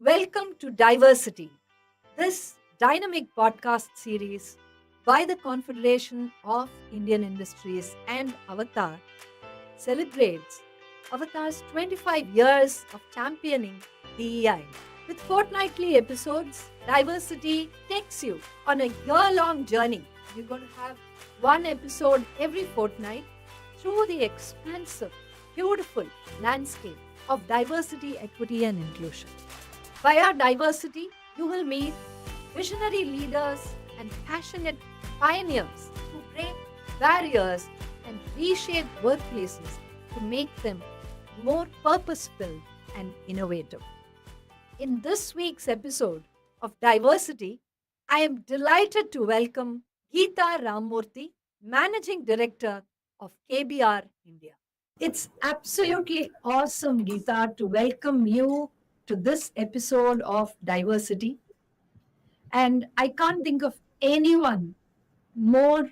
Welcome to Diversity, this dynamic podcast series by the Confederation of Indian Industries and Avatar celebrates Avatar's 25 years of championing DEI. With fortnightly episodes, Diversity takes you on a year long journey. You're going to have one episode every fortnight through the expansive, beautiful landscape of diversity, equity, and inclusion. Via diversity, you will meet visionary leaders and passionate pioneers who break barriers and reshape workplaces to make them more purposeful and innovative. In this week's episode of Diversity, I am delighted to welcome Geeta Ramamurthy, Managing Director of KBR India. It's absolutely awesome, Geeta, to welcome you to this episode of Diversity. And I can't think of anyone more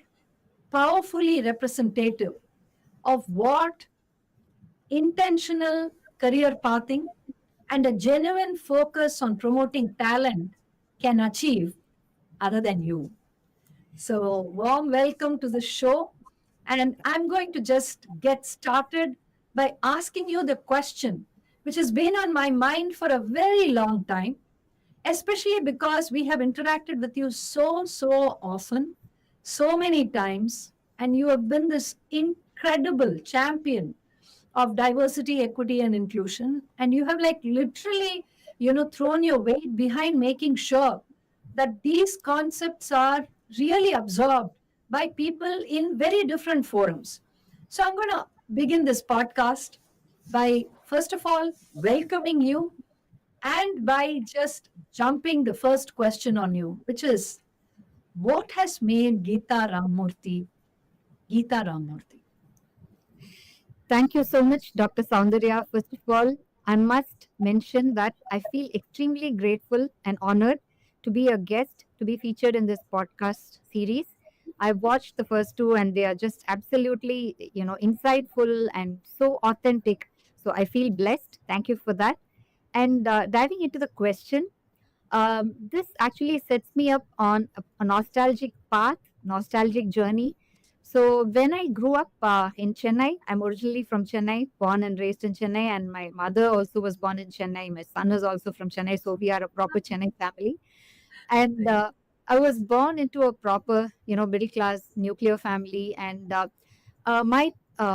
powerfully representative of what intentional career pathing and a genuine focus on promoting talent can achieve other than you. So, warm welcome to the show. And I'm going to just get started by asking you the question which has been on my mind for a very long time, especially because we have interacted with you so often, so many times, and you have been this incredible champion of diversity, equity, and inclusion. And you have like literally, thrown your weight behind making sure that these concepts are really absorbed by people in very different forums. So I'm going to begin this podcast by, first of all, welcoming you and by just jumping the first question on you, which is what has made Geeta Ramamurthy? Thank you so much, Dr. Soundarya. First of all, I must mention that I feel extremely grateful and honored to be a guest, to be featured in this podcast series. I've watched the first two and they are just absolutely, insightful and so authentic. So I feel blessed. Thank you for that. And diving into the question, this actually sets me up on a nostalgic path, nostalgic journey. So when I grew up in Chennai, I'm originally from Chennai, born and raised in Chennai, and my mother also was born in Chennai. My son is also from Chennai, so we are a proper Chennai family. And I was born into a proper, middle class nuclear family, and my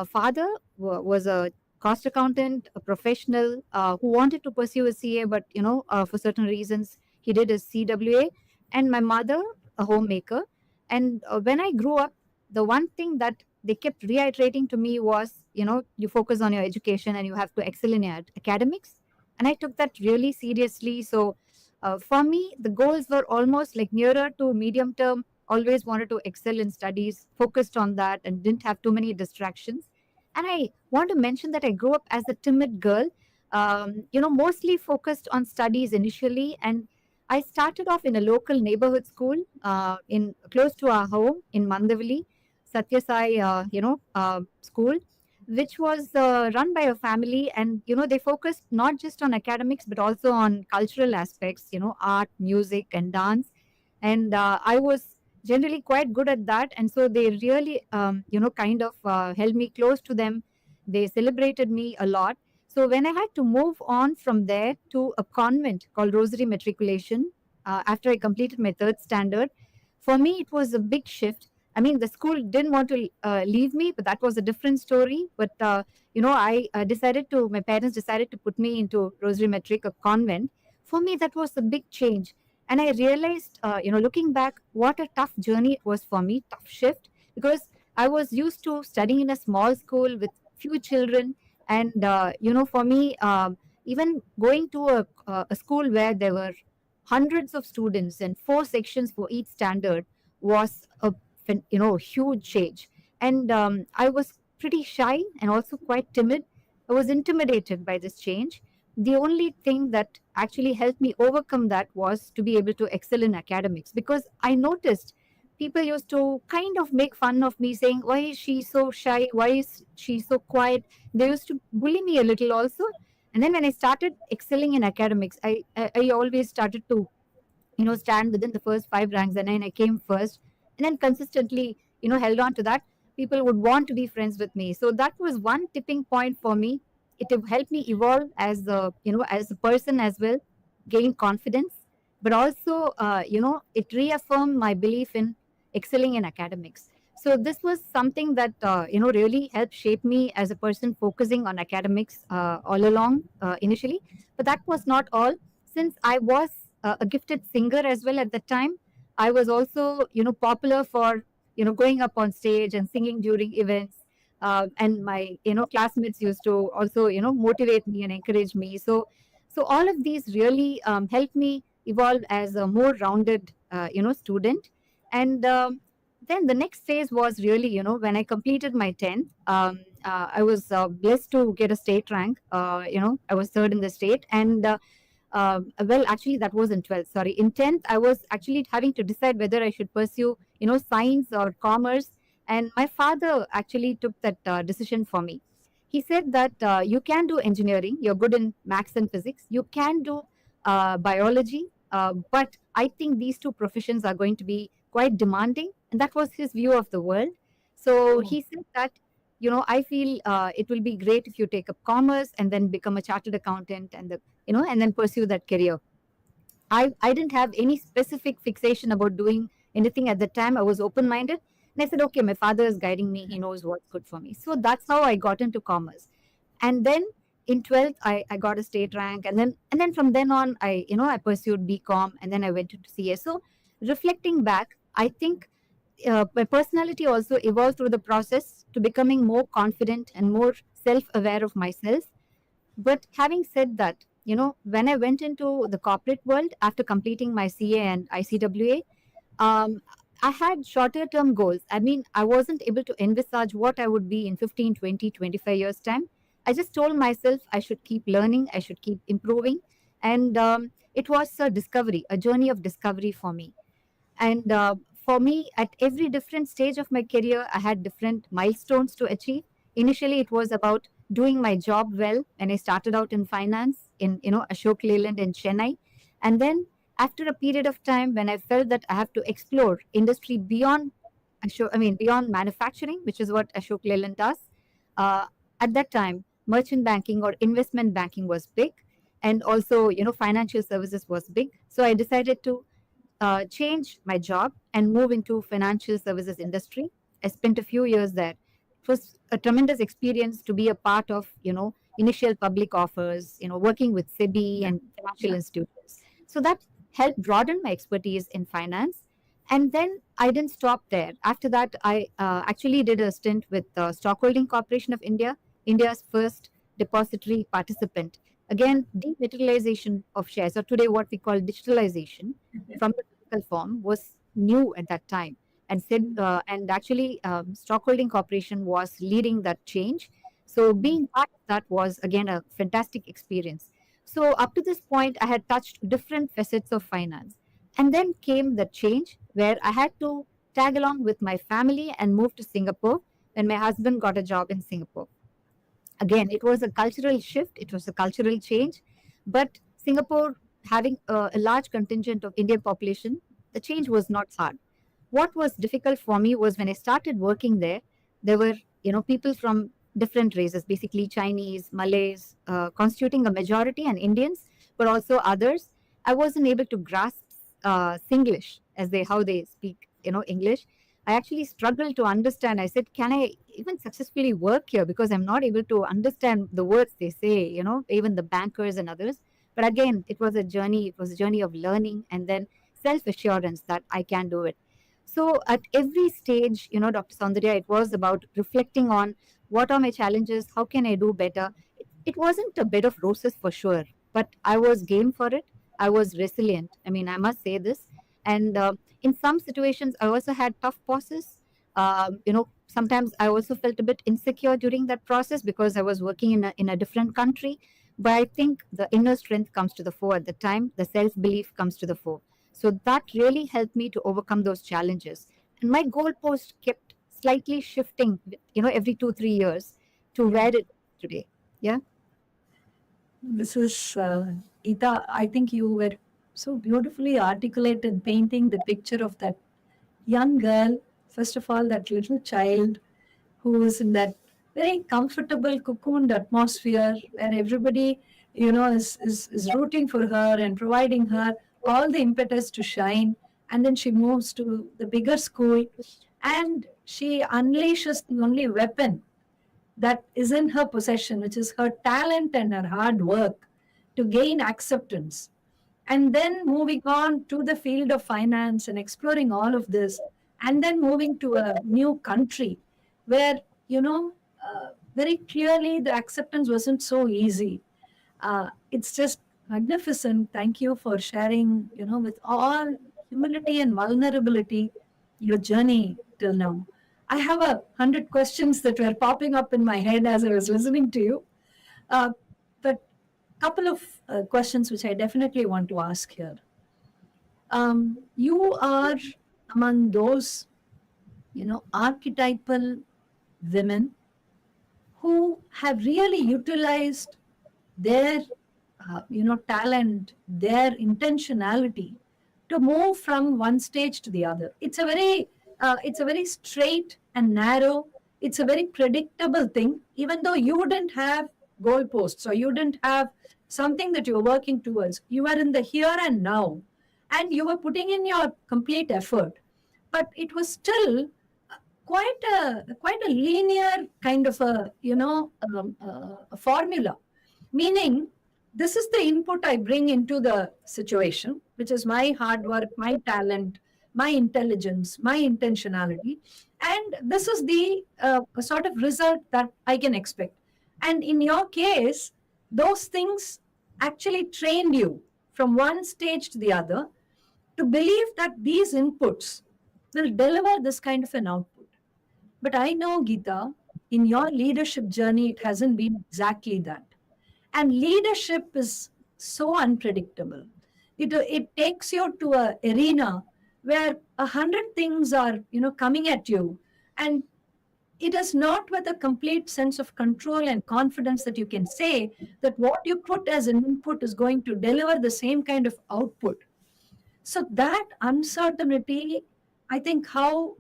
father was a cost accountant, a professional who wanted to pursue a CA, but for certain reasons, he did his CWA. And my mother, a homemaker. And when I grew up, the one thing that they kept reiterating to me was, you focus on your education and you have to excel in your academics. And I took that really seriously. So for me, the goals were almost like nearer to medium term. Always wanted to excel in studies, focused on that, and didn't have too many distractions. And I want to mention that I grew up as a timid girl, mostly focused on studies initially. And I started off in a local neighborhood school in close to our home in Mandavali, Satya Sai, school, which was run by a family. And, they focused not just on academics, but also on cultural aspects, art, music, and dance. And I was generally quite good at that. And so they really, kind of held me close to them. They celebrated me a lot. So when I had to move on from there to a convent called Rosary Matriculation, after I completed my third standard, for me it was a big shift. I mean, the school didn't want to leave me, but that was a different story. But I my parents decided to put me into Rosary Metric, a convent. For me, that was a big change, and I realized, looking back, what a tough journey it was for me, tough shift, because I was used to studying in a small school with few children, and for me, even going to a school where there were hundreds of students and four sections for each standard was a huge change. And I was pretty shy and also quite timid. I was intimidated by this change. The only thing that actually helped me overcome that was to be able to excel in academics, because I noticed people used to kind of make fun of me, saying, why is she so shy, why is she so quiet? They used to bully me a little also. And then when I started excelling in academics, I always started to stand within the first five ranks, and then I came first, and then consistently held on to that. People would want to be friends with me, so that was one tipping point for me. It helped me evolve as a as a person as well, gain confidence, but also it reaffirmed my belief in excelling in academics. So this was something that really helped shape me as a person, focusing on academics all along initially. But that was not all. Since I was a gifted singer as well at the time, I was also popular for going up on stage and singing during events. And my classmates used to also motivate me and encourage me. So all of these really helped me evolve as a more rounded student. And then the next phase was really when I completed my 10th. I was blessed to get a state rank. I was third in the state. And well, actually, that was in 12th. Sorry. In 10th, I was actually having to decide whether I should pursue, science or commerce. And my father actually took that decision for me. He said that you can do engineering, you're good in maths and physics, you can do biology, but I think these two professions are going to be quite demanding. And that was his view of the world. So Oh, he said that I feel it will be great if you take up commerce and then become a chartered accountant, and then pursue that career. I didn't have any specific fixation about doing anything at the time. I was open minded. And I said, okay, my father is guiding me. He knows what's good for me. So that's how I got into commerce. And then in 12th, I got a state rank. And then from then on, I pursued BCom, and then I went into CS. So reflecting back, I think my personality also evolved through the process to becoming more confident and more self aware of myself. But having said that, when I went into the corporate world after completing my CA and ICWA, I had shorter term goals. I mean, I wasn't able to envisage what I would be in 15, 20, 25 years' time. I just told myself I should keep learning, I should keep improving. And it was a discovery, a journey of discovery for me. And for me, at every different stage of my career, I had different milestones to achieve. Initially, it was about doing my job well when I started out in finance in Ashok Leyland in Chennai. And then after a period of time when I felt that I have to explore industry beyond beyond manufacturing, which is what Ashok Leyland does. Uh, at that time, merchant banking or investment banking was big, and also financial services was big. So I decided to change my job and move into financial services industry. I spent a few years there. It was a tremendous experience to be a part of, initial public offers, working with SEBI and financial institutions. So that helped broaden my expertise in finance. And then I didn't stop there. After that, I actually did a stint with Stockholding Corporation of India, India's first depository participant. Again, dematerialization of shares, or today what we call digitalization, from the physical form was new at that time. And actually, Stockholding Corporation was leading that change. So being part of that was again a fantastic experience. So up to this point, I had touched different facets of finance, and then came the change where I had to tag along with my family and move to Singapore when my husband got a job in Singapore. Again, it was a cultural shift, it was a cultural change, but Singapore having a large contingent of Indian population, the change was not hard. What was difficult for me was when I started working there, there were people from different races, basically Chinese, Malays, constituting a majority, and Indians, but also others. I wasn't able to grasp Singlish as they how they speak English. I actually struggled to understand. I said, can I even successfully work here? Because I'm not able to understand the words they say, even the bankers and others. But again, it was a journey. It was a journey of learning and then self assurance that I can do it. So at every stage, Dr. Soundarya, it was about reflecting on what are my challenges? How can I do better? It wasn't a bed of roses for sure, but I was game for it. I was resilient. I mean, I must say this. And in some situations, I also had tough pauses. Sometimes I also felt a bit insecure during that process because I was working in a different country. But I think the inner strength comes to the fore at the time, the self belief comes to the fore. So that really helped me to overcome those challenges. And my goalpost kept slightly shifting, every 2, 3 years to yeah. where it is today. Yeah. This is, Ita, I think you were so beautifully articulated, painting the picture of that young girl, first of all, that little child who is in that very comfortable, cocooned atmosphere where everybody, is rooting for her and providing her all the impetus to shine. And then she moves to the bigger school and she unleashes the only weapon that is in her possession, which is her talent and her hard work to gain acceptance. And then moving on to the field of finance and exploring all of this, and then moving to a new country where, very clearly the acceptance wasn't so easy. It's just magnificent. Thank you for sharing, with all humility and vulnerability, your journey till now. I have 100 questions that were popping up in my head as I was listening to you. But couple of questions which I definitely want to ask here. You are among those, archetypal women who have really utilized their talent, their intentionality to move from one stage to the other. It's a very straight and narrow, it's a very predictable thing. Even though you wouldn't have goalposts or you didn't have something that you're working towards, you are in the here and now, and you were putting in your complete effort, but it was still quite a linear kind of a formula. Meaning, this is the input I bring into the situation, which is my hard work, my talent, my intelligence, my intentionality, and this is the sort of result that I can expect. And in your case, those things actually trained you from one stage to the other to believe that these inputs will deliver this kind of an output. But I know, Geeta, in your leadership journey, it hasn't been exactly that. And leadership is so unpredictable. It takes you to a arena where 100 things are, coming at you. And it is not with a complete sense of control and confidence that you can say that what you put as an input is going to deliver the same kind of output. So that uncertainty, I think how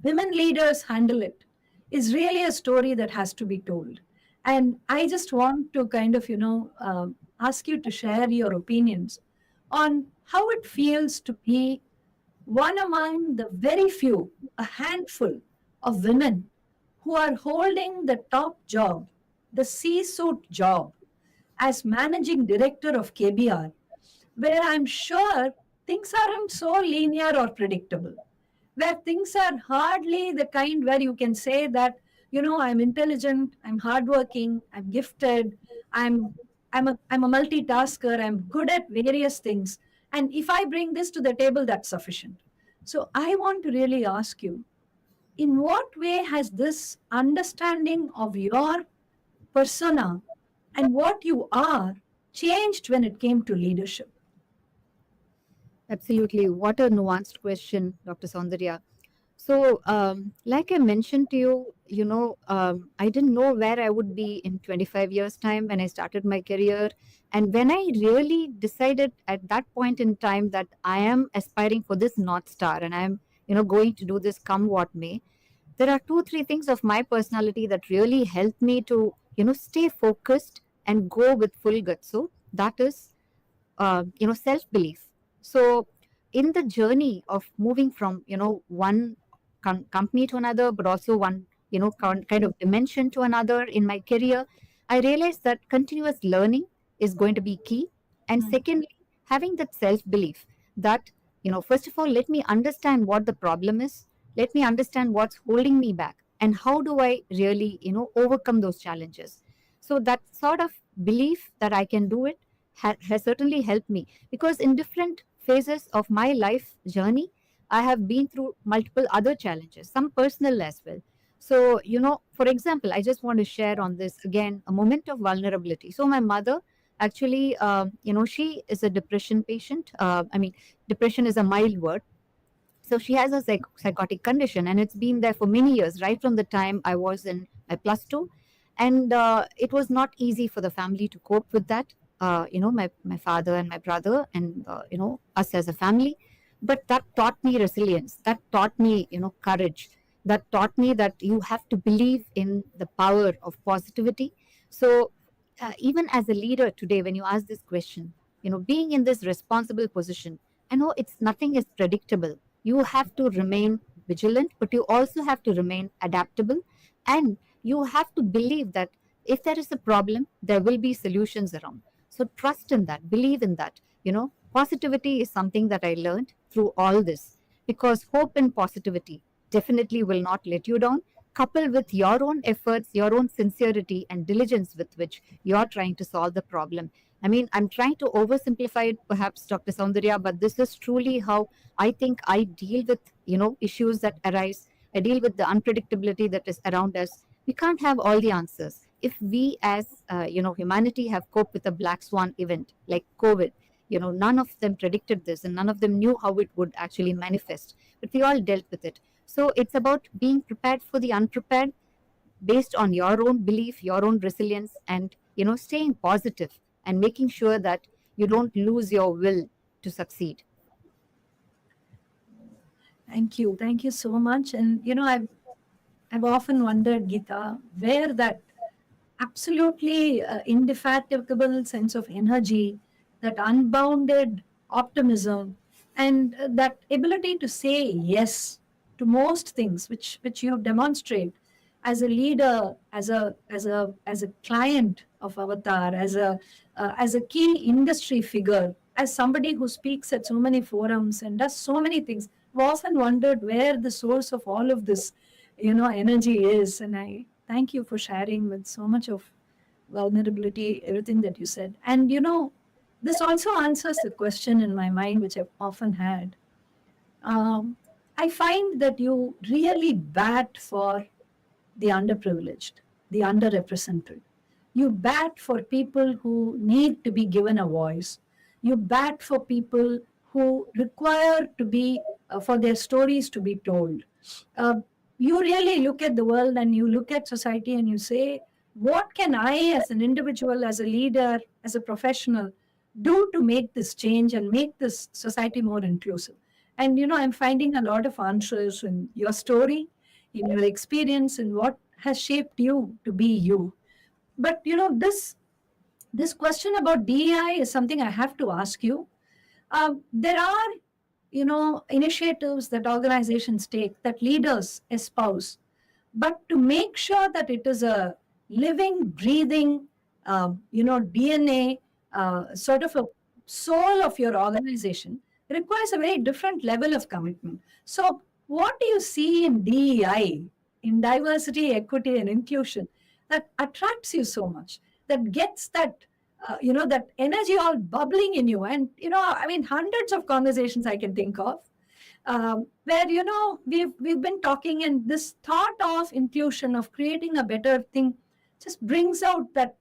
women leaders handle it is really a story that has to be told. And I just want to kind of, ask you to share your opinions on how it feels to be one among the very few, a handful of women who are holding the top job, the C-suite job as managing director of KBR, where I'm sure things aren't so linear or predictable, where things are hardly the kind where you can say that, I'm intelligent, I'm hardworking, I'm gifted, I'm I'm a multitasker, I'm good at various things. And if I bring this to the table, that's sufficient. So I want to really ask you, in what way has this understanding of your persona and what you are changed when it came to leadership? Absolutely. What a nuanced question, Dr. Saundarya. So, like I mentioned to you, I didn't know where I would be in 25 years' time when I started my career. And when I really decided at that point in time that I am aspiring for this North Star and I'm, going to do this come what may, there are two, three things of my personality that really helped me to, stay focused and go with full guts. So, that is self belief. So in the journey of moving from one company to another, but also one kind of dimension to another in my career, I realized that continuous learning is going to be key. And secondly, having that self belief that first of all, let me understand what the problem is, let me understand what's holding me back, and how do I really overcome those challenges. So that sort of belief that I can do it has certainly helped me, because in different phases of my life journey, I have been through multiple other challenges, some personal as well. So, for example, I just want to share on this again a moment of vulnerability. So, my mother actually, she is a depression patient. Depression is a mild word. So, she has a psychotic condition, and it's been there for many years, right from the time I was in my plus two. And it was not easy for the family to cope with that. My father and my brother and us as a family. But that taught me resilience. That taught me courage. That taught me that you have to believe in the power of positivity. So even as a leader today, when you ask this question, being in this responsible position, I know it's nothing is predictable. You have to remain vigilant, but you also have to remain adaptable, and you have to believe that if there is a problem, there will be solutions around. So trust in that, believe in that. Positivity is something that I learned through all this, because hope and positivity definitely will not let you down, coupled with your own efforts, your own sincerity and diligence with which you're trying to solve the problem. I mean, I'm trying to oversimplify it, perhaps, Dr. Soundarya, but this is truly how I think I deal with, issues that arise. I deal with the unpredictability that is around us. We can't have all the answers. If we, as humanity, have coped with a black swan event like COVID, none of them predicted this, and none of them knew how it would actually manifest. But we all dealt with it. So it's about being prepared for the unprepared, based on your own belief, your own resilience, and staying positive and making sure that you don't lose your will to succeed. Thank you so much. And I've often wondered, Geeta, where that absolutely indefatigable sense of energy, that unbounded optimism, and that ability to say yes to most things, which you demonstrate as a leader, as a client of Avatar, as a key industry figure, as somebody who speaks at so many forums and does so many things. I've often wondered where the source of all of this energy is. And I thank you for sharing with so much of vulnerability, everything that you said. And this also answers the question in my mind, which I've often had. um, I find that you really bat for the underprivileged, the underrepresented. You bat for people who need to be given a voice. You bat for people who require to be, for their stories to be told. Uh, you really look at the world and you look at society and you say, what can I, as an individual, as a leader, as a professional, do to make this change and make this society more inclusive? And I'm finding a lot of answers in your story, in your experience, in what has shaped you to be you. But this question about DEI is something I have to ask you. There are initiatives that organizations take, that leaders espouse, but to make sure that it is a living, breathing, DNA, sort of a soul of your organization, requires a very different level of commitment. So, what do you see in DEI, in diversity, equity, and inclusion, that attracts you so much, that gets that energy all bubbling in you? And I mean, hundreds of conversations I can think of, where we've been talking, and this thought of inclusion, of creating a better thing, just brings out that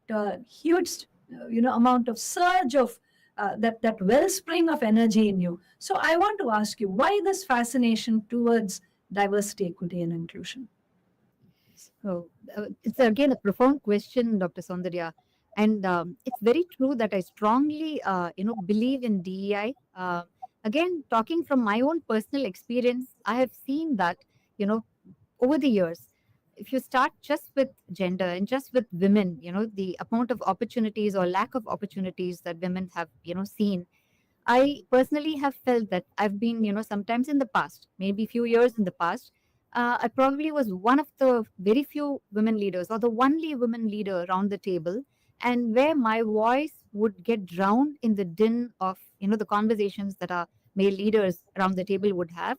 huge amount of surge of that wellspring of energy in you. So I want to ask you, why this fascination towards diversity, equity, and inclusion? So it's again a profound question, Dr. Soundarya. And it's very true that I strongly, believe in DEI. Again, talking from my own personal experience, I have seen that, you know, over the years, if you start just with gender and just with women, the amount of opportunities or lack of opportunities that women have, seen. I personally have felt that I've been, sometimes in the past, maybe few years in the past, I probably was one of the very few women leaders or the only women leader around the table, and where my voice would get drowned in the din of, the conversations that our male leaders around the table would have.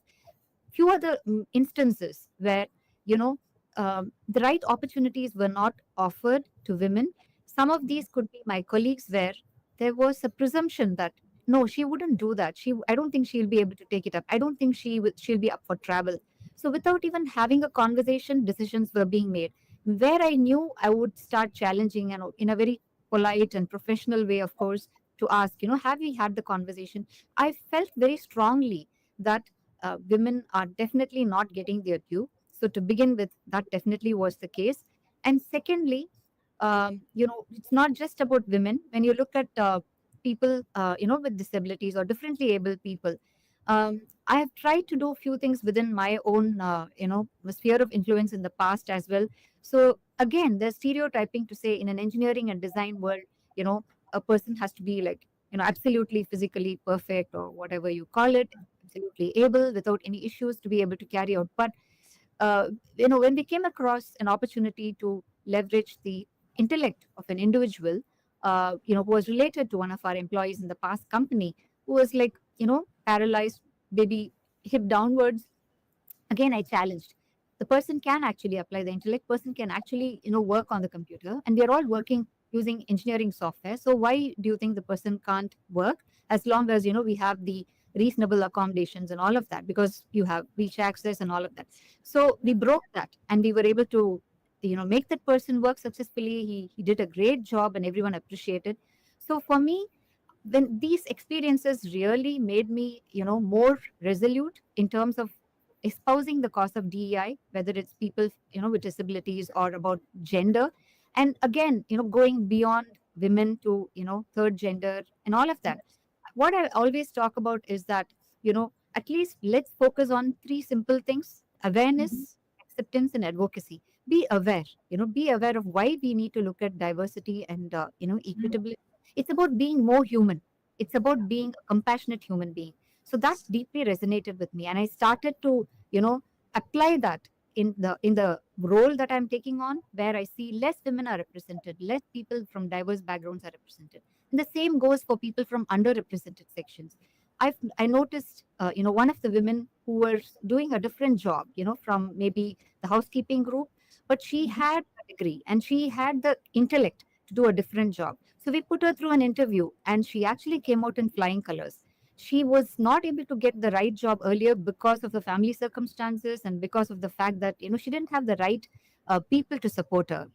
Few other instances where, you know, the right opportunities were not offered to women. Some of these could be my colleagues, where there was a presumption that no, she wouldn't do that. I don't think she'll be able to take it up. I don't think she'll be up for travel. So without even having a conversation, decisions were being made. Where I knew I would start challenging, and in a very polite and professional way, of course, to ask, have we had the conversation? I felt very strongly that women are definitely not getting their due. So to begin with, that definitely was the case. And secondly, it's not just about women. When you look at people, with disabilities or differently able people, I have tried to do a few things within my own, sphere of influence in the past as well. So again, there's stereotyping to say in an engineering and design world, you know, a person has to be like, absolutely physically perfect or whatever you call it, absolutely able without any issues to be able to carry out. But when we came across an opportunity to leverage the intellect of an individual, who was related to one of our employees in the past company, who was like, paralyzed, maybe hip downwards. Again, I challenged. The person can actually apply the intellect, person can actually, work on the computer, and we are all working using engineering software. So why do you think the person can't work as long as, we have the reasonable accommodations and all of that, because you have reach access and all of that. So we broke that and we were able to, make that person work successfully. He did a great job and everyone appreciated. So for me, when these experiences really made me, more resolute in terms of espousing the cause of DEI, whether it's people, with disabilities or about gender. And again, going beyond women to, third gender and all of that. What I always talk about is that, at least let's focus on three simple things: Mhm. awareness, acceptance, and advocacy. Be aware, be aware of why we need to look at diversity and, Mhm. equitability. It's about being more human. It's about being a compassionate human being. So that deeply resonated with me. And I started to, apply that in the role that I'm taking on, where I see less women are represented, less people from diverse backgrounds are represented. And the same goes for people from underrepresented sections. I noticed, one of the women who was doing a different job, from maybe the housekeeping group, but she Mhm. had a degree and she had the intellect to do a different job. So we put her through an interview and she actually came out in flying colors. She was not able to get the right job earlier because of the family circumstances and because of the fact that, she didn't have the right people to support her.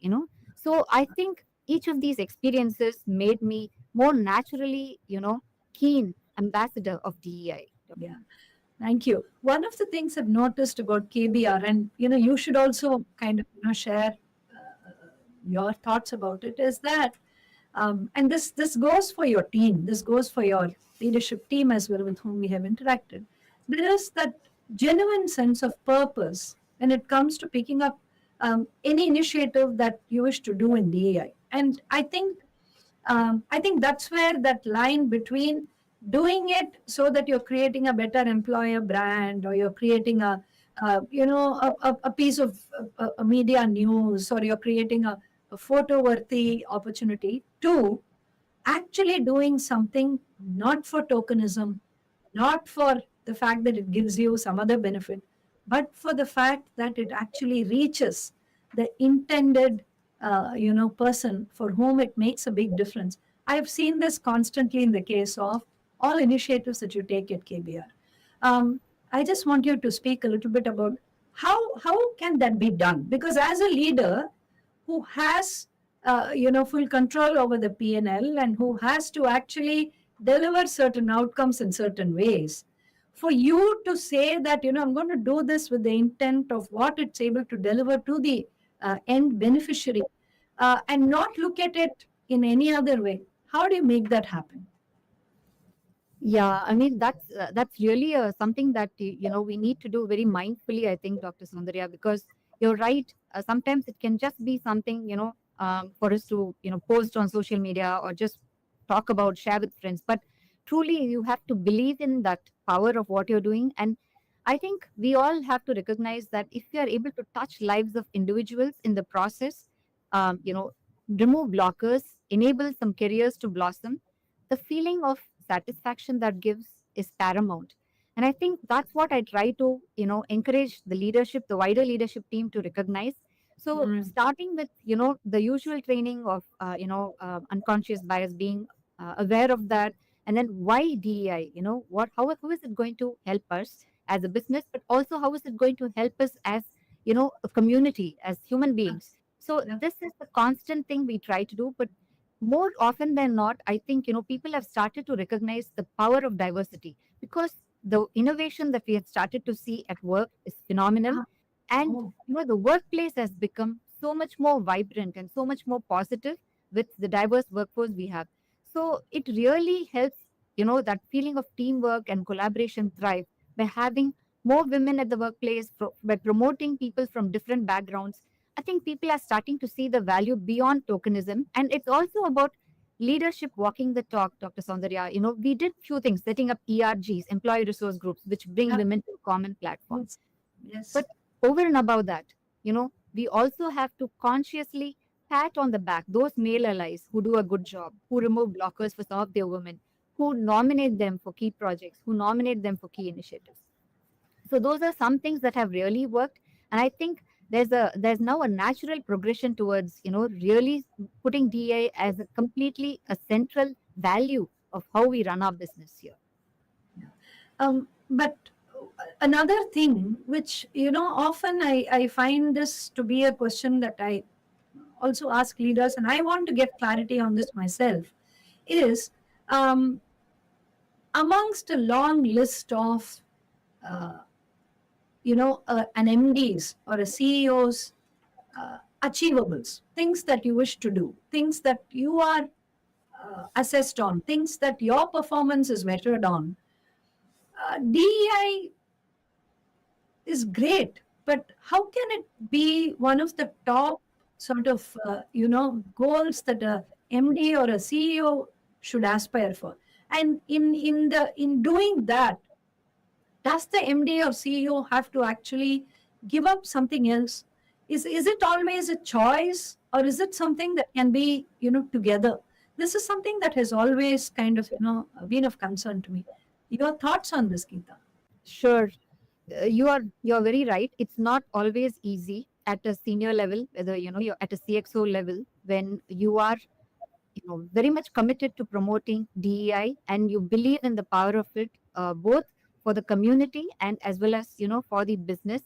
So I think each of these experiences made me more naturally, keen ambassador of DEI. Yeah. Thank you. One of the things I've noticed about KBR, and you should also kind of share your thoughts about it, is that, and this goes for your team, this goes for your leadership team as well with whom we have interacted. There is that genuine sense of purpose when it comes to picking up any initiative that you wish to do in DEI, and I think that's where that line between doing it so that you're creating a better employer brand, or you're creating a piece of a media news, or you're creating a photo worthy opportunity, to actually doing something not for tokenism, not for the fact that it gives you some other benefit, but for the fact that it actually reaches the intended person for whom it makes a big difference. I have seen this constantly in the case of all initiatives that you take at KBR. Um, I just want you to speak a little bit about how can that be done, because as a leader who has full control over the P&L, and who has to actually deliver certain outcomes in certain ways, for you to say that I'm going to do this with the intent of what it's able to deliver to the end beneficiary, and not look at it in any other way, how do you make that happen? Yeah, I mean that's really something that we need to do very mindfully. I think, Dr. Sundarya, because you're right. Sometimes it can just be something for us to post on social media or just talk about, share with friends. But truly, you have to believe in that power of what you're doing. And I think we all have to recognize that if we are able to touch lives of individuals in the process, um, you know, remove blockers, enable some careers to blossom, the feeling of satisfaction that gives is paramount. And I think that's what I try to encourage the leadership, the wider leadership team, to recognize. So Mm. starting with the usual training of unconscious bias, being aware of that, and then why DEI, how is it going to help us as a business, but also how is it going to help us as a community, as human beings. So Yeah. this is the constant thing we try to do. But more often than not, I think people have started to recognize the power of diversity, because the innovation that we have started to see at work is phenomenal. Ah. And Oh. the workplace has become so much more vibrant and so much more positive with the diverse workforce we have. So it really helps, that feeling of teamwork and collaboration thrive by having more women at the workplace, by promoting people from different backgrounds. I think people are starting to see the value beyond tokenism. And it's also about leadership walking the talk, Dr. Soundarya. We did few things, setting up ERGs, employee resource groups, which bring Yeah. women to a common platform. Yes. Yes. But over and above that, we also have to consciously pat on the back those male allies who do a good job, who remove blockers for some of their women, who nominate them for key projects, who nominate them for key initiatives. So those are some things that have really worked. And I think there's now a natural progression towards, really putting DA as a completely a central value of how we run our business here. But another thing which often I find this to be a question that I also ask leaders, and I want to get clarity on this myself, is um, amongst a long list of uh, an MD's or a CEO's achievables, things that you wish to do, things that you are assessed on, things that your performance is measured on. DEI is great, but how can it be one of the top sort of goals that a MD or a CEO should aspire for? And in doing that, does the MD or CEO have to actually give up something else? Is it always a choice, or is it something that can be together? This is something that has always kind of been of concern to me. Your thoughts on this, Geeta? Sure. You're very right. It's not always easy at a senior level, whether you're at a CXO level, when you are very much committed to promoting DEI and you believe in the power of it, both for the community and as well as for the business.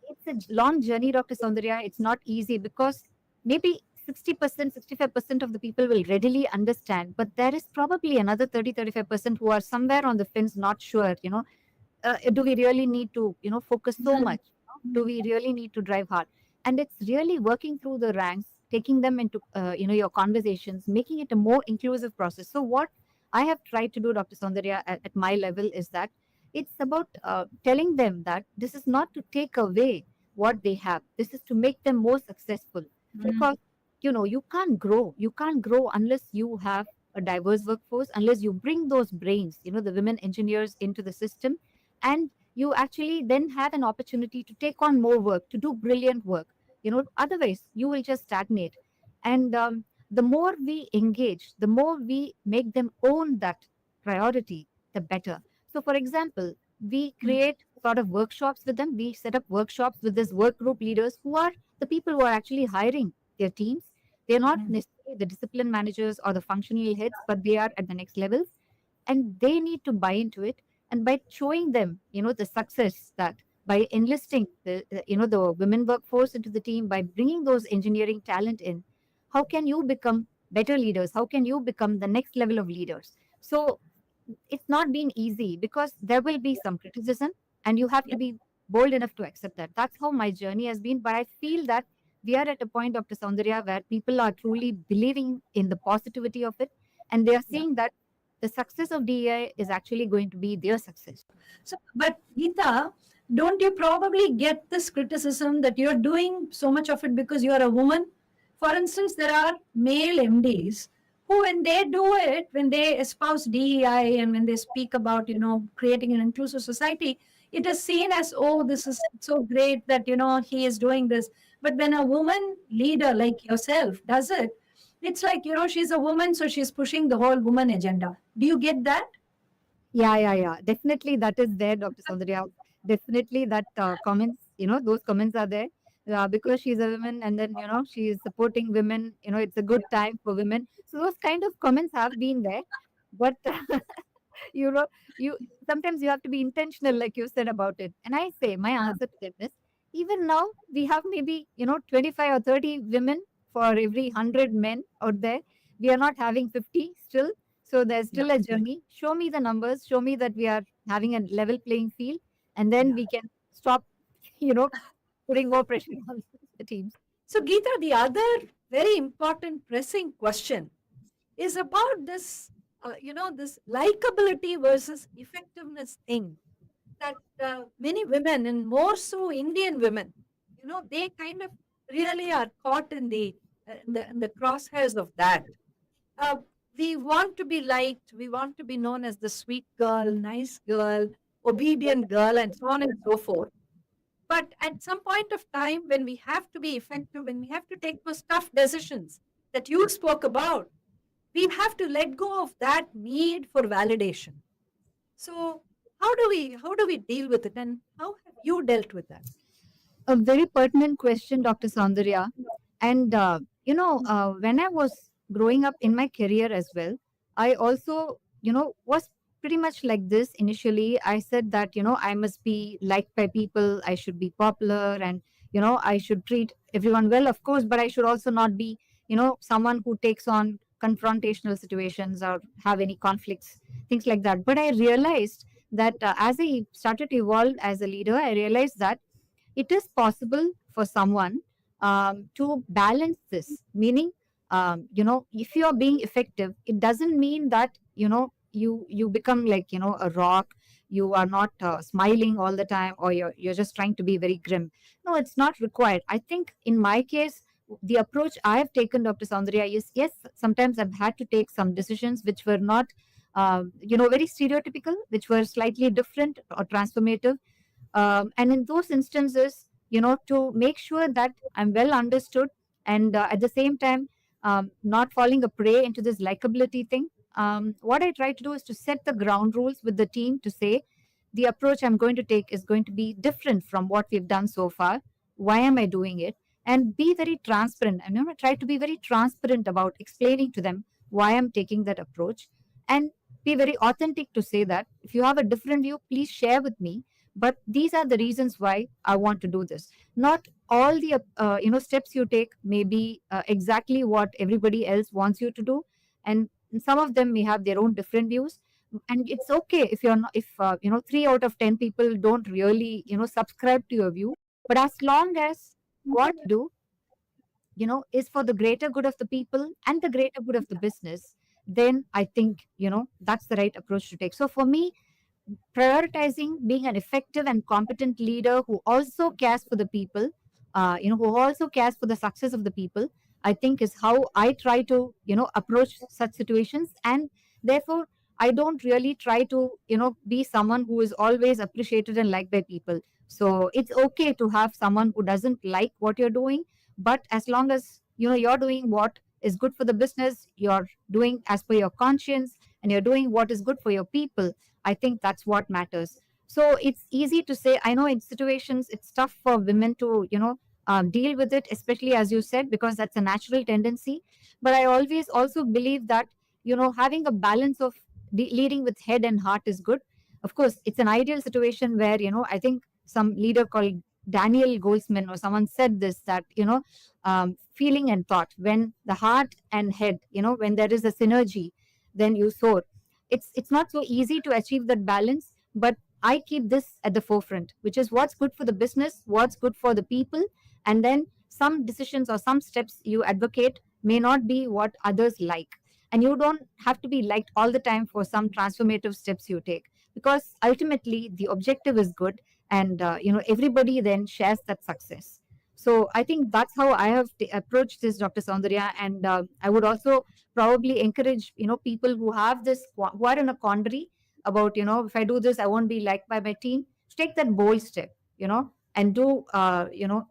It's a long journey, Dr. Soundarya. It's not easy because maybe 60%, 65% of the people will readily understand, but there is probably another 30, 35% who are somewhere on the fence, not sure, do we really need to focus so much? Do we really need to drive hard? And it's really working through the ranks, taking them into your conversations, making it a more inclusive process. So what I have tried to do, Dr. Soundarya, at my level, is that it's about telling them that this is not to take away what they have, this is to make them more successful. Because you can't grow unless you have a diverse workforce, unless you bring those brains, the women engineers into the system, and you actually then have an opportunity to take on more work, to do brilliant work. Otherwise you will just stagnate. And the more we engage, the more we make them own that priority, the better. So for example, we create sort of workshops with them. We set up workshops with these work group leaders who are the people who are actually hiring their teams. They're not necessarily the discipline managers or the functional heads, but they are at the next levels, and they need to buy into it. And by showing them the success, that by enlisting the women workforce into the team, by bringing those engineering talent in, how can you become better leaders? How can you become the next level of leaders? So it's not been easy because there will be some criticism, and you have to be bold enough to accept that. That's how my journey has been. But I feel that we are at a point, Dr. Soundarya, where people are truly believing in the positivity of it, and they are seeing that the success of DEI is actually going to be their success. So, but Geeta, don't you probably get this criticism that you're doing so much of it because you're a woman? For instance, there are male MDs who, when they do it, when they espouse DEI and when they speak about, creating an inclusive society, it is seen as, oh, this is so great that, he is doing this. But when a woman leader like yourself does it, it's like, she's a woman, so she's pushing the whole woman agenda. Do you get that? Yeah. Definitely that is there, Dr. Soundarya. Definitely that comments, those comments are there. Because she's a woman and then, she is supporting women, it's a good time for women. So those kind of comments have been there. But, you know, you sometimes you have to be intentional, like you said about it. And I say, my answer to them is, even now we have maybe, 25 or 30 women for every 100 men out there. We are not having 50 still. So there's Yeah. still a journey. Show me the numbers, show me that we are having a level playing field, and then Yeah. we can stop, you know, putting more pressure on the teams. So, Geeta, the other very important pressing question is about this, this likability versus effectiveness thing that many women, and more so Indian women, they kind of really are caught in the crosshairs of that. Uh, we want to be liked, we want to be known as the sweet girl, nice girl, obedient girl, and so on and so forth. But at some point of time, when we have to be effective, when we have to take those tough decisions that you spoke about, we have to let go of that need for validation. So how do we deal with it, and how have you dealt with that? A very pertinent question, Dr. Saundarya. And, when I was growing up in my career as well, I also, was pretty much like this initially. I said that, I must be liked by people, I should be popular, and, I should treat everyone well, of course, but I should also not be, someone who takes on confrontational situations or have any conflicts, things like that. But I realized that as I started to evolve as a leader, I realized that it is possible for someone to balance this, meaning if you are being effective, it doesn't mean that you become like a rock. You are not smiling all the time, or you're just trying to be very grim. No, it's not required. I think in my case, the approach I have taken, Dr. Soundarya, is yes, sometimes I've had to take some decisions which were not very stereotypical, which were slightly different or transformative. And in those instances, to make sure that I'm well understood, and at the same time, not falling a prey into this likability thing, what I try to do is to set the ground rules with the team to say the approach I'm going to take is going to be different from what we've done so far. Why am I doing it? And be very transparent. And try to be very transparent about explaining to them why I'm taking that approach, and be very authentic to say that if you have a different view, please share with me, but these are the reasons why I want to do this. Not all the steps you take may be exactly what everybody else wants you to do, and some of them may have their own different views. And it's okay if you're not, if 3 out of 10 people don't really subscribe to your view, but as long as what you do is for the greater good of the people and the greater good of the business, then I think that's the right approach to take. So for me, prioritizing being an effective and competent leader who also cares for the people, who also cares for the success of the people, I think is how I try to, approach such situations. And therefore, I don't really try to, be someone who is always appreciated and liked by people. So it's okay to have someone who doesn't like what you're doing, but as long as, you're doing what is good for the business, you're doing as per your conscience, and you're doing what is good for your people, I think that's what matters. So it's easy to say. I know in situations it's tough for women to, deal with it, especially as you said, because that's a natural tendency. But I always also believe that, having a balance of leading with head and heart is good. Of course, it's an ideal situation where, I think some leader called Daniel Goldsman or someone said this, that, feeling and thought, when the heart and head, when there is a synergy, then you soar. It's not so easy to achieve that balance, but I keep this at the forefront, which is what's good for the business, what's good for the people. And then some decisions or some steps you advocate may not be what others like, and you don't have to be liked all the time for some transformative steps you take, because ultimately the objective is good, and everybody then shares that success. So I think that's how I have approached this, Dr. Soundarya. And I would also probably encourage people who have this, who are in a quandary about if I do this I won't be liked by my team, to take that bold step, and do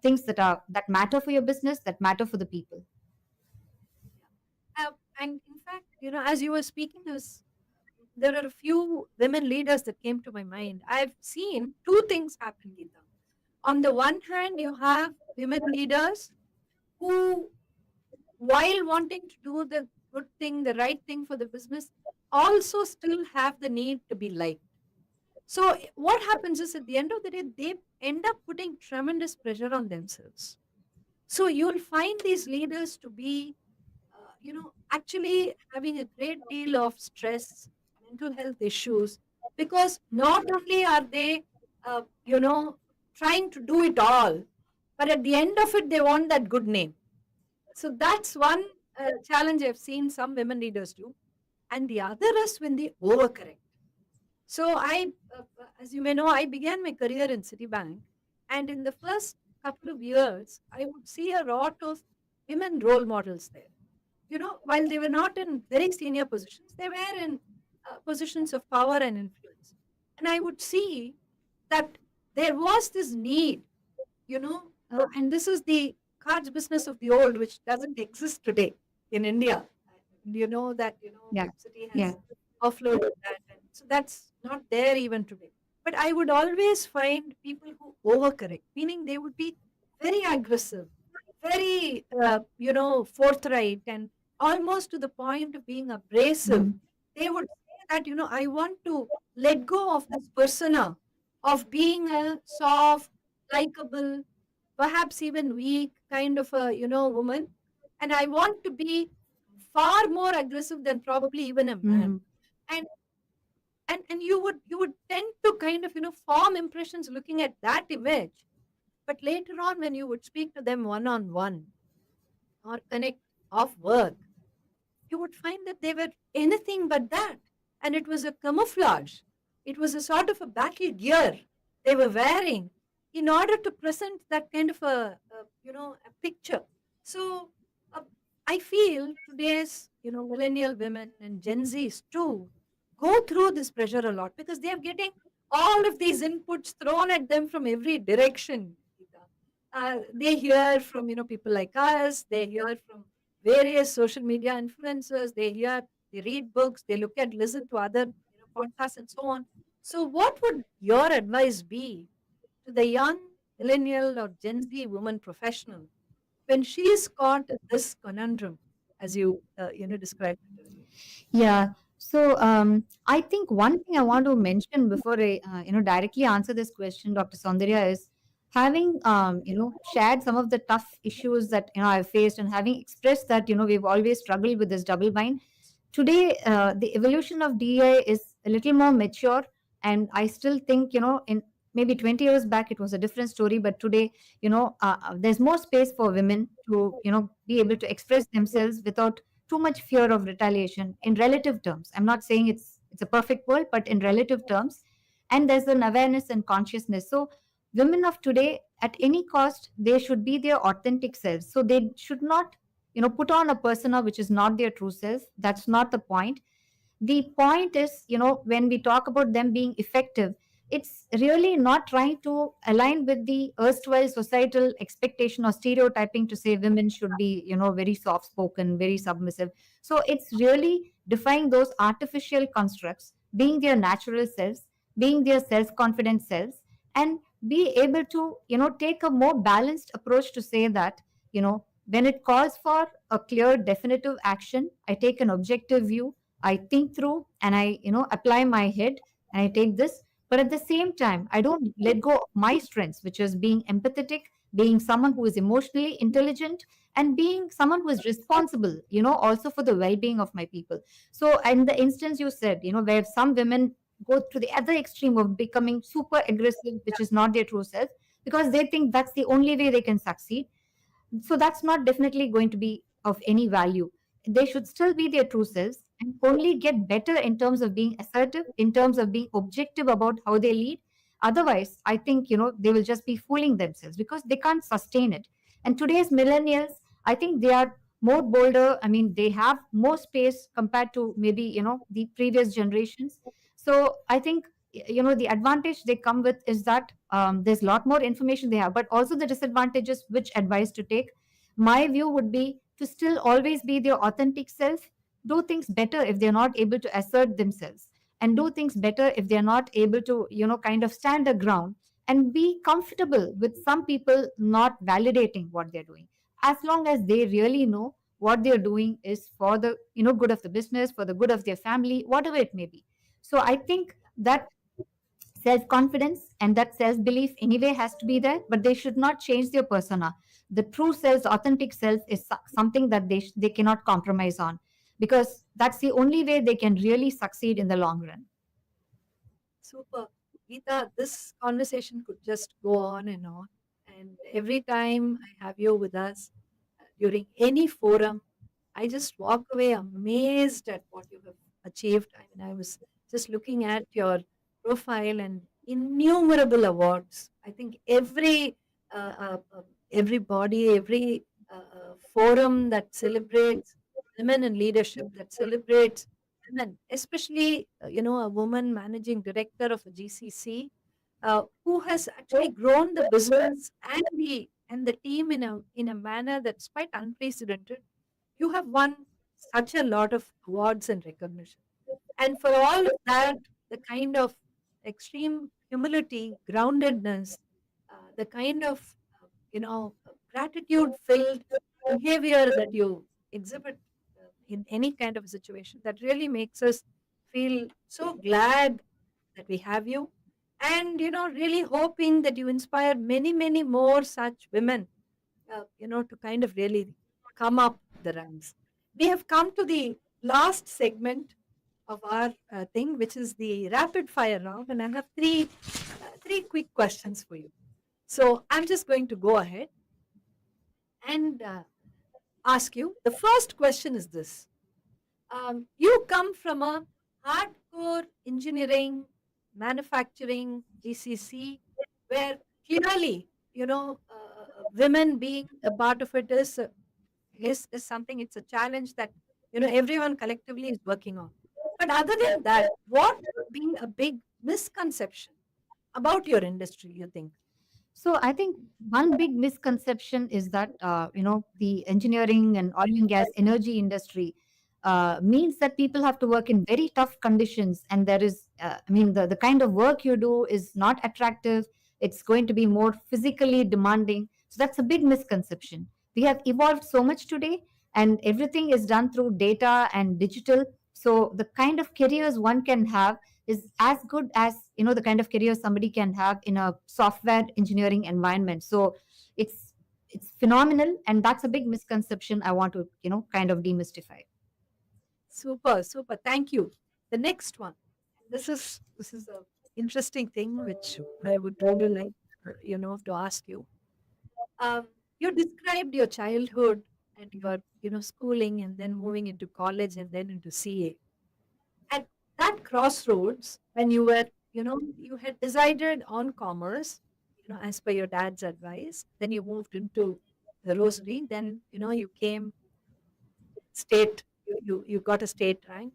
things that matter for your business, that matter for the people. And in fact, as you were speaking, there are a few women leaders that came to my mind. I've seen two things happen, Geeta. On the one hand, you have women leaders who, while wanting to do the good thing, the right thing for the business, also still have the need to be liked. So what happens is, at the end of the day, they end up putting tremendous pressure on themselves. So you'll find these leaders to be, actually having a great deal of stress, mental health issues, because not only are they, uh, you know, trying to do it all, but at the end of it, they want that good name. So that's one challenge I've seen some women leaders do. And the other is when they overcorrect. So as you may know, I began my career in Citibank, and in the first couple of years, I would see a lot of women role models there. While they were not in very senior positions, they were in positions of power and influence. And I would see that there was this need, and this is the cards business of the old, which doesn't exist today in India. You know that, Yeah. City Yeah. has offloaded that. And so that's not there even today. But I would always find people who overcorrect, meaning they would be very aggressive, very, forthright, and almost to the point of being abrasive. Mm. They would say that, I want to let go of this persona of being a soft, likable, perhaps even weak kind of a, woman. And I want to be far more aggressive than probably even a man. Mm. And and you would tend to kind of, form impressions looking at that image. But later on, when you would speak to them one on one or connect off work, you would find that they were anything but that. And it was a camouflage. It was a sort of a battle gear they were wearing in order to present that kind of a picture. So uh, I feel today's, millennial women and Gen Zs too go through this pressure a lot because they are getting all of these inputs thrown at them from every direction. Geeta. They hear from, people like us. They hear from various social media influencers. They read books, they listen to other, podcasts and so on. So, what would your advice be to the young millennial or Gen Z woman professional when she is caught in this conundrum, as you described it earlier? Yeah. So I think one thing I want to mention before I directly answer this question, Dr. Saundarya, is having shared some of the tough issues that I've faced, and having expressed that we've always struggled with this double bind. Today, the evolution of DEI is a little more mature, and I still think in maybe 20 years back it was a different story, but today there's more space for women to be able to express themselves without too much fear of retaliation in relative terms. I'm not saying it's a perfect world, but in relative terms. And there's an awareness and consciousness. So women of today, at any cost, they should be their authentic selves. So they should not, put on a persona which is not their true self. That's not the point. The point is, when we talk about them being effective, it's really not trying to align with the erstwhile societal expectation or stereotyping to say women should be very soft spoken, very submissive. So it's really defying those artificial constructs, being their natural selves, being their self confident selves, and be able to take a more balanced approach to say that when it calls for a clear definitive action, I take an objective view, I think through, and I, apply my head, and I take this. But at the same time, I don't let go of my strengths, which is being empathetic, being someone who is emotionally intelligent, and being someone who is responsible, also for the well-being of my people. So in the instance you said, where some women go to the other extreme of becoming super aggressive, which is not their true self, because they think that's the only way they can succeed. So that's not definitely going to be of any value. They should still be their true selves and only get better in terms of being assertive, in terms of being objective about how they lead. Otherwise, I think they will just be fooling themselves because they can't sustain it. And today's millennials, I think they are more bolder. I mean, they have more space compared to maybe the previous generations. So I think the advantage they come with is that there's a lot more information they have, but also the disadvantages, which advice to take. My view would be to still always be their authentic self, do things better if they're not able to assert themselves, and do things better if they're not able to kind of stand their ground, and be comfortable with some people not validating what they're doing, as long as they really know what they're doing is for the good of the business, for the good of their family, whatever it may be. So I think that self confidence and that self belief anyway has to be there, but they should not change their persona. The true self, authentic self, is something that they cannot compromise on, because that's the only way they can really succeed in the long run. Super. Geeta, this conversation could just go on and on. And every time I have you with us during any forum, I just walk away amazed at what you have achieved. I mean, I was just looking at your profile and innumerable awards. I think every body, every forum that celebrates women in leadership, that celebrates women, especially a woman managing director of a GCC, who has actually grown the business and the team in a manner that's quite unprecedented. You have won such a lot of awards and recognition. And for all of that, the kind of extreme humility, groundedness, the kind of, gratitude filled behavior that you exhibit in any kind of situation, that really makes us feel so glad that we have you. And, really hoping that you inspire many, many more such women, to kind of really come up the ranks. We have come to the last segment of our thing, which is the rapid fire round, and I have three quick questions for you. So I'm just going to go ahead and ask you. The first question is this: you come from a hardcore engineering, manufacturing GCC, where clearly, women being a part of it is something. It's a challenge that everyone collectively is working on. But other than that, what being a big misconception about your industry, you think? So I think one big misconception is that the engineering and oil and gas energy industry means that people have to work in very tough conditions, and there is, the kind of work you do is not attractive. It's going to be more physically demanding. So that's a big misconception. We have evolved so much today, and everything is done through data and digital. So the kind of careers one can have is as good as the kind of career somebody can have in a software engineering environment. So it's phenomenal, and that's a big misconception I want to kind of demystify. Super, super. Thank you. The next one. This is a interesting thing which I would really like, to ask you. Um, you described your childhood and your, schooling and then moving into college and then into CA. At that crossroads, when you had decided on commerce, as per your dad's advice, then you moved into the rosary, then, you came state, you got a state rank,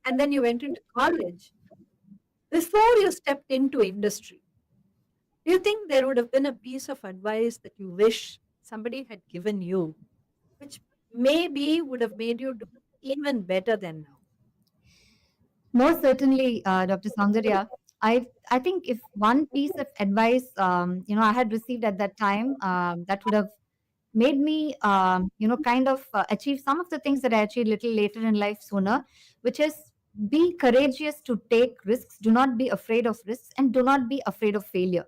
and then you went into college. Before you stepped into industry, do you think there would have been a piece of advice that you wish somebody had given you, which maybe would have made you do even better than now? Most certainly, Dr. Saundarya. I think if one piece of advice I had received at that time, that would have made me kind of achieve some of the things that I achieved little later in life sooner, which is be courageous to take risks. Do not be afraid of risks, and do not be afraid of failure,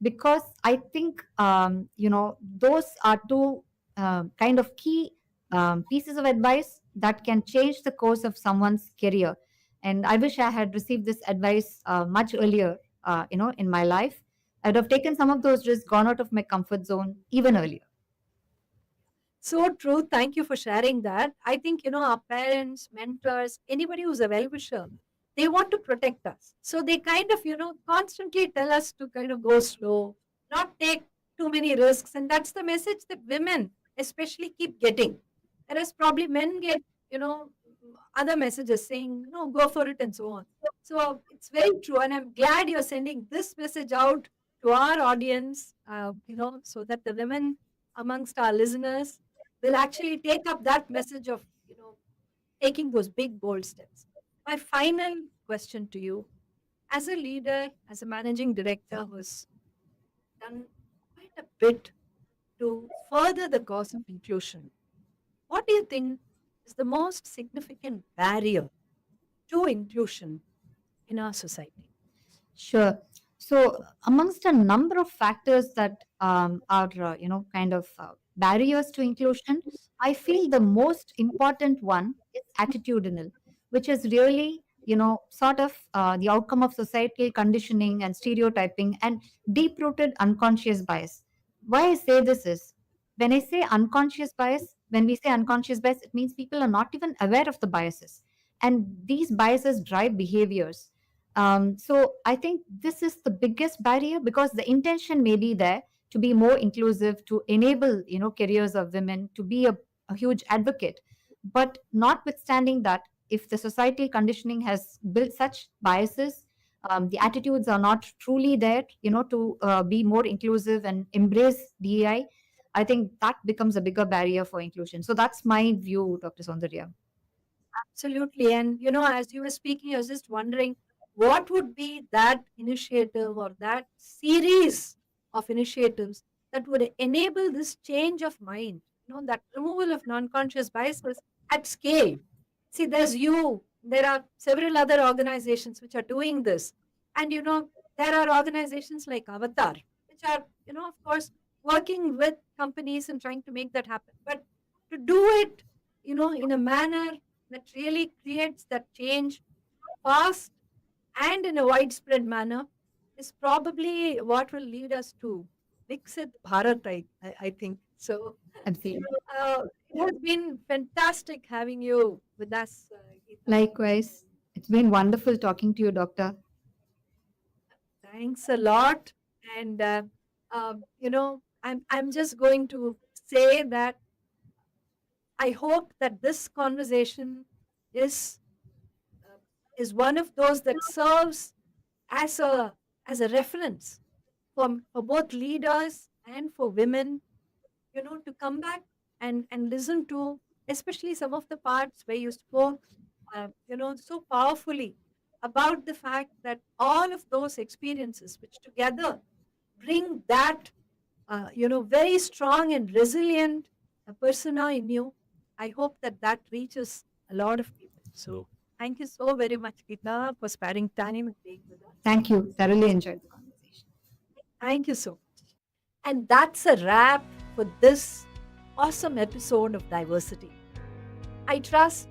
because I think those are two kind of key pieces of advice that can change the course of someone's career. And I wish I had received this advice much earlier, in my life. I would have taken some of those risks, gone out of my comfort zone even earlier. So true. Thank you for sharing that. I think, our parents, mentors, anybody who's a well wisher, they want to protect us. So they kind of, constantly tell us to kind of go slow, not take too many risks. And that's the message that women especially keep getting. Whereas probably men get, other messages saying, no, go for it and so on. So it's very true. And I'm glad you're sending this message out to our audience, so that the women amongst our listeners will actually take up that message of, taking those big, bold steps. My final question to you, as a leader, as a managing director who's done quite a bit to further the cause of inclusion, what do you think is the most significant barrier to inclusion in our society? Sure. So, amongst a number of factors that are, kind of barriers to inclusion, I feel the most important one is attitudinal, which is really, sort of the outcome of societal conditioning and stereotyping and deep rooted unconscious bias. why I say this is, when I say unconscious bias, when we say unconscious bias, it means people are not even aware of the biases. And these biases drive behaviors. So I think this is the biggest barrier, because the intention may be there to be more inclusive, to enable, careers of women, to be a huge advocate. But notwithstanding that, if the societal conditioning has built such biases, the attitudes are not truly there, to be more inclusive and embrace DEI, I think that becomes a bigger barrier for inclusion. So that's my view, Dr. Soundarya. Absolutely. And, as you were speaking, I was just wondering what would be that initiative or that series of initiatives that would enable this change of mind, that removal of non conscious biases at scale. See, there are several other organizations which are doing this. And, there are organizations like Avatar, which are, of course, working with companies and trying to make that happen. But to do it, in a manner that really creates that change fast and in a widespread manner is probably what will lead us to Viksit Bharat, I think. So, Absolutely. it has been fantastic having you with us, Geeta. Likewise, it's been wonderful talking to you, Doctor. Thanks a lot. And, I'm just going to say that I hope that this conversation is uh, is one of those that serves as a reference for both leaders and for women, to come back and listen to, especially some of the parts where you spoke, so powerfully about the fact that all of those experiences, which together bring that, very strong and resilient persona in you. I hope that that reaches a lot of people. So thank you so very much, Geeta, for sparing time and being with us. Thank you. Thoroughly enjoyed the conversation. Thank you so much. And that's a wrap for this awesome episode of Diversity. I trust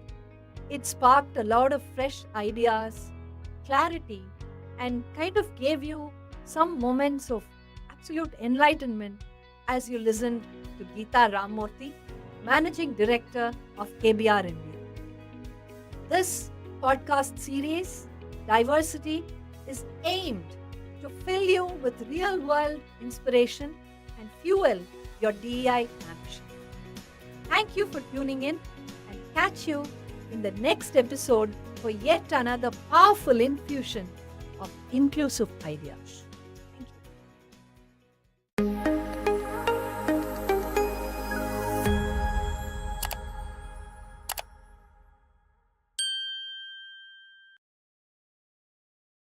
it sparked a lot of fresh ideas, clarity, and kind of gave you some moments of absolute enlightenment as you listened to Geeta Rammurthy, Managing Director of KBR India. This podcast series, Diversity, is aimed to fill you with real world inspiration and fuel your DEI ambition. Thank you for tuning in, and catch you in the next episode for yet another powerful infusion of inclusive ideas.